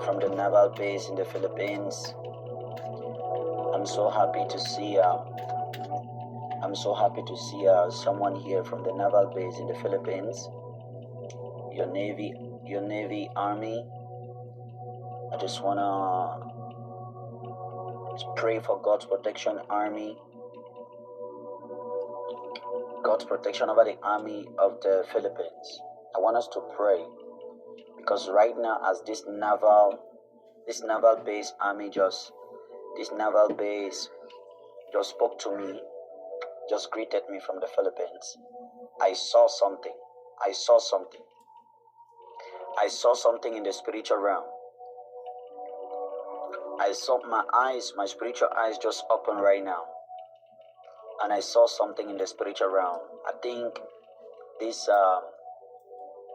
from the naval base in the Philippines. I'm so happy to see someone here from the naval base in the Philippines. Your Navy Army. I just wanna pray for God's protection, Army. God's protection over the Army of the Philippines. I want us to pray because right now, as this naval base army this naval base just spoke to me, just greeted me from the Philippines. I saw something in the spiritual realm. I saw my spiritual eyes just open right now. And I saw something in the spiritual realm. I think this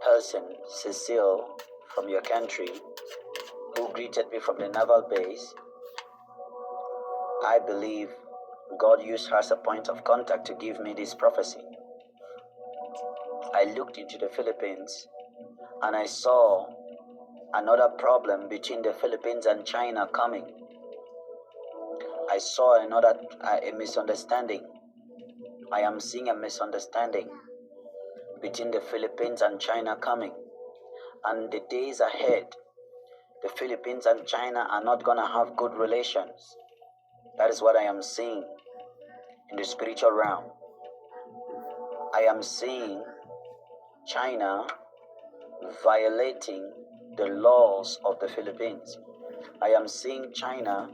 person, Cecile, from your country, who greeted me from the naval base, I believe God used her as a point of contact to give me this prophecy. I looked into the Philippines and I saw another problem between the Philippines and China coming. I saw a misunderstanding. I am seeing a misunderstanding between the Philippines and China coming. And the days ahead, the Philippines and China are not going to have good relations. That is what I am seeing in the spiritual realm. I am seeing China violating the laws of the Philippines. I am seeing China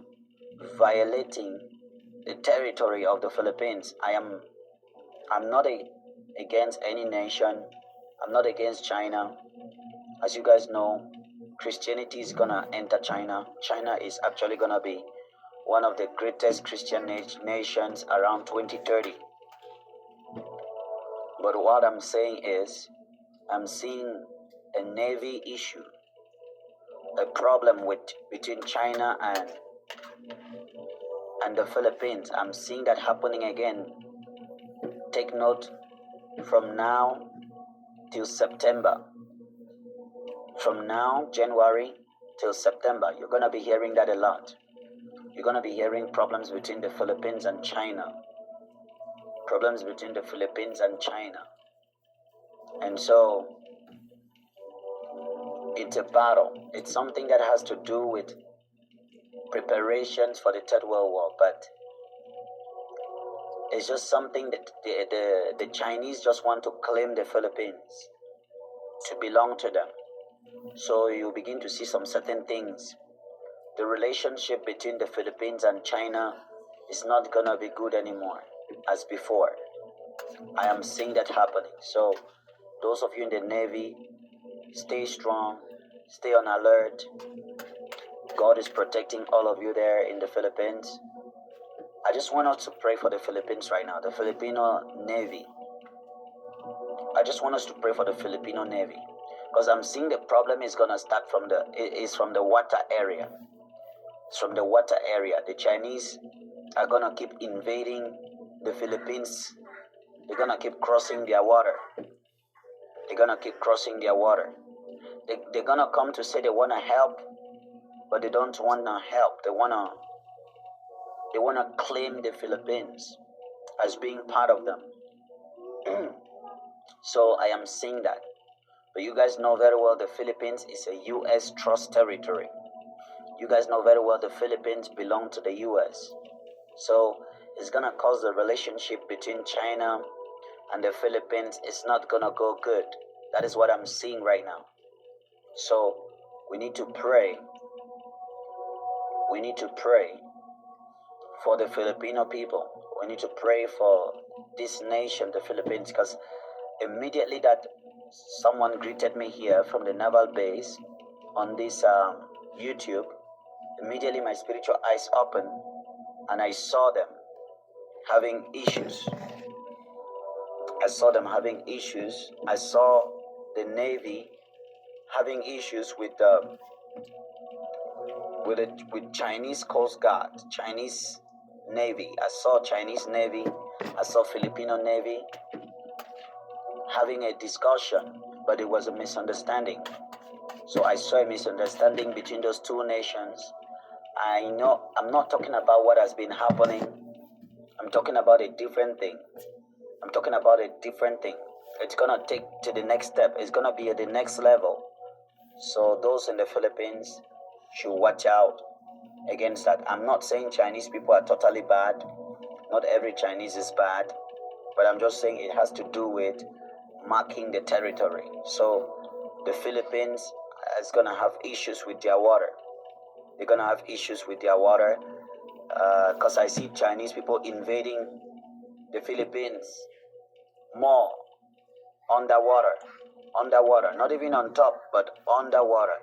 violating the territory of the Philippines. I'm not against any nation. I'm not against China. As you guys know, Christianity is gonna enter China. China is actually gonna be one of the greatest Christian nations around 2030. But what I'm saying is, I'm seeing a navy issue, a problem between China and the Philippines. I'm seeing that happening again. Take note, from now till September. From now, January, till September, you're going to be hearing that a lot. You're going to be hearing problems between the Philippines and China. Problems between the Philippines and China. And so, it's a battle. It's something that has to do with preparations for the Third World War. But it's just something that the Chinese just want to claim the Philippines to belong to them. So you begin to see some certain things. The relationship between the Philippines and China is not gonna be good anymore as before. I am seeing that happening. So those of you in the Navy, stay strong, stay on alert. God is protecting all of you there in the Philippines. I just want us to pray for the Philippines right now, the Filipino Navy. I just want us to pray for the Filipino Navy. Because I'm seeing the problem is going to start from the water area. It's from the water area. The Chinese are going to keep invading the Philippines. They're going to keep crossing their water. They're going to come to say they want to help, but they don't want to help. They want to claim the Philippines as being part of them. So I am seeing that. But you guys know very well the Philippines is a U.S. trust territory. You guys know very well the Philippines belong to the U.S. So it's going to cause the relationship between China and the Philippines. It's not going to go good. That is what I'm seeing right now. So we need to pray. We need to pray for the Filipino people. We need to pray for this nation, the Philippines, because immediately that someone greeted me here from the naval base on this YouTube, immediately my spiritual eyes opened and I saw them having issues. I saw the Navy having issues with Chinese Coast Guard, Chinese Navy. I saw Chinese Navy. I saw Filipino Navy having a discussion, but it was a misunderstanding. So I saw a misunderstanding between those two nations. I know I'm not talking about what has been happening. I'm talking about a different thing. I'm talking about a different thing. It's gonna take to the next step. It's gonna be at the next level. So those in the Philippines should watch out against that. I'm not saying Chinese people are totally bad. Not every Chinese is bad. But I'm just saying it has to do with marking the territory. So the Philippines is gonna have issues with their water. They're gonna have issues with their water because I see Chinese people invading the Philippines more underwater, not even on top, but underwater.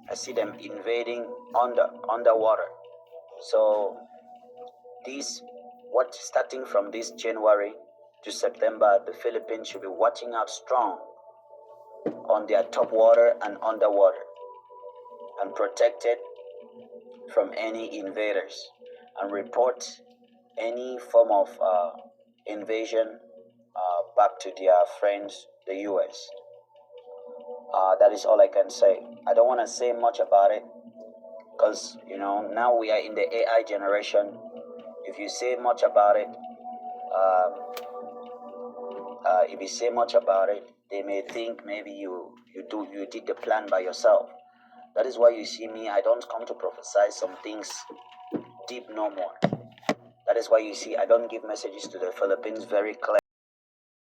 I see them invading underwater. So starting from this January to September, the Philippines should be watching out strong on their top water and underwater, and protected from any invaders, and report any form of invasion back to their friends, the US. That is all I can say. I don't want to say much about it because, now we are in the AI generation. If you say much about it, they may think maybe you did the plan by yourself. That is why you see me. I don't come to prophesy some things deep no more. That is why you see I don't give messages to the Philippines very clear.